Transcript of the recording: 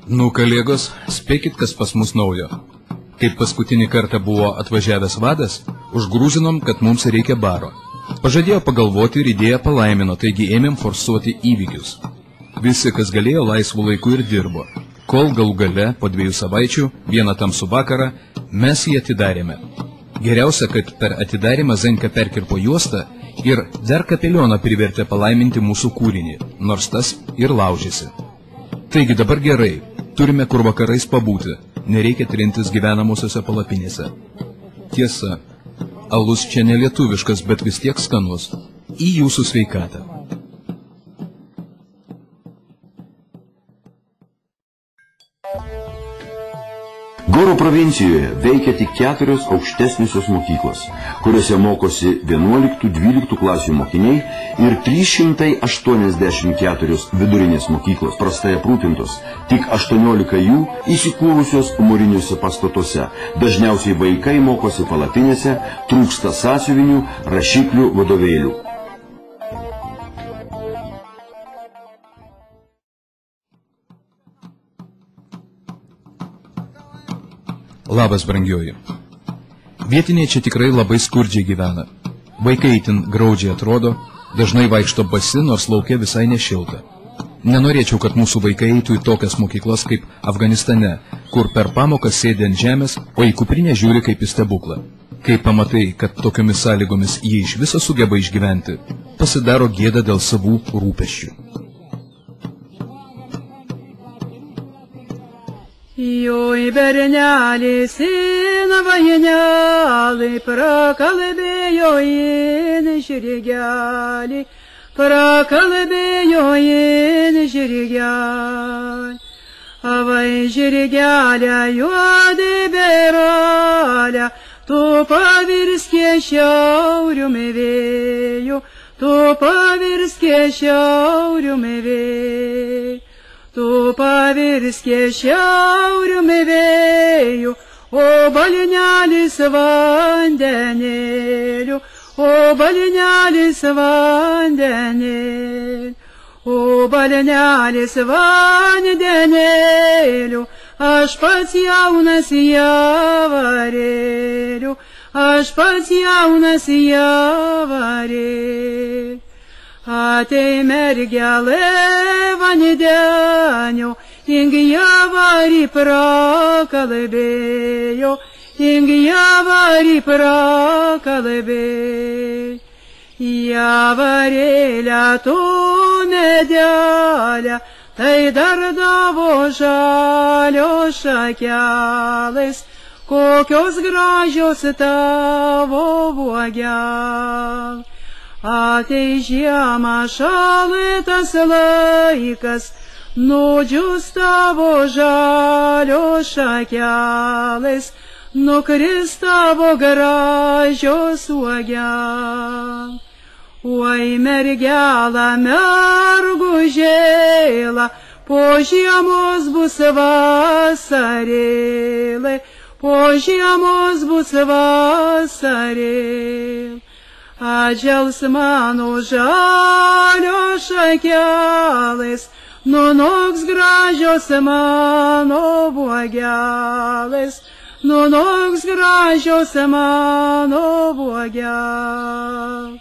Nu, kolegos, spėkit, kas pas mus naujo. Kaip paskutinį kartą buvo atvažiavęs vadas, užgrūzinom, kad mums reikia baro. Pažadėjo pagalvoti ir idėją palaimino, taigi ėmėm forsuoti įvykius. Visi, kas galėjo, laisvų laikų ir dirbo. Kol galų gale, po 2 savaičių, vieną tamsų vakarą, mes jį atidarėme. Geriausia, kad per atidarimą Zenka perkirpo juostą ir dar kapelioną privertė palaiminti mūsų kūrinį, nors tas ir laužėsi. Taigi dabar gerai, turime kur vakarais pabūti, nereikia trintis gyvenamosiose palapinėse. Tiesa, alus čia nelietuviškas, bet vis tiek skanus. Į jūsų sveikatą. Goro provincijoje veikia tik 4 aukštesniosios mokyklos, kuriuose mokosi 11-12 klasių mokiniai ir 384 vidurinės mokyklos prastai aprūpintos, tik 18 jų įsikūrusios mūriniuose pastatuose. Dažniausiai vaikai mokosi palapinėse, trūksta sąsiuvinių, rašiklių, vadovėlių. Labas, brangioji. Vietiniai čia tikrai labai skurdžiai gyvena. Vaikai itin graudžiai atrodo, dažnai vaikšto basi, nors lauke visai nešilta. Nenorėčiau, kad mūsų vaikai eitų į tokias mokyklas kaip Afganistane, kur per pamoką sėdi ant žemės, o į kuprinę žiūri kaip į stebuklą. Kai pamatai, kad tokiomis sąlygomis jie iš viso sugeba išgyventi, pasidaro gėda dėl savų rūpesčių. Joj bernelį, sina vajenelį, prakalbėjo jin žirgelį, prakalbėjo jin žirgelį. Avai žirgelę juodį beralę, tu pavirskė šiauriumi vėju, tu pavirskė šiauriumi vėju. Tu pavirskė šiauriumi vėju, o balnelis vandenėliu, o balnelis vandenėliu, o balnelis vandenėliu, aš pats jaunas javarėliu, aš pats jaunas javarėliu. Atei mergelė vandenio, ing javarį prakalbėjo, ing javarį prakalbėjo. Javarėlę tu medelę, tai dardavo žalio šakelės, kokios gražios tavo vuogelės. Atei žiemą šaltas laikas, nudžius tavo žalio šakelės, nukris tavo gražios uogelės. Oi mergelą mergužėlą, po žiemos bus vasarėlė, po žiemos bus vasarėlė. Atžels mano žalio šakelės, nunoks gražios mano vuogelės, nunoks gražios mano vuogelės.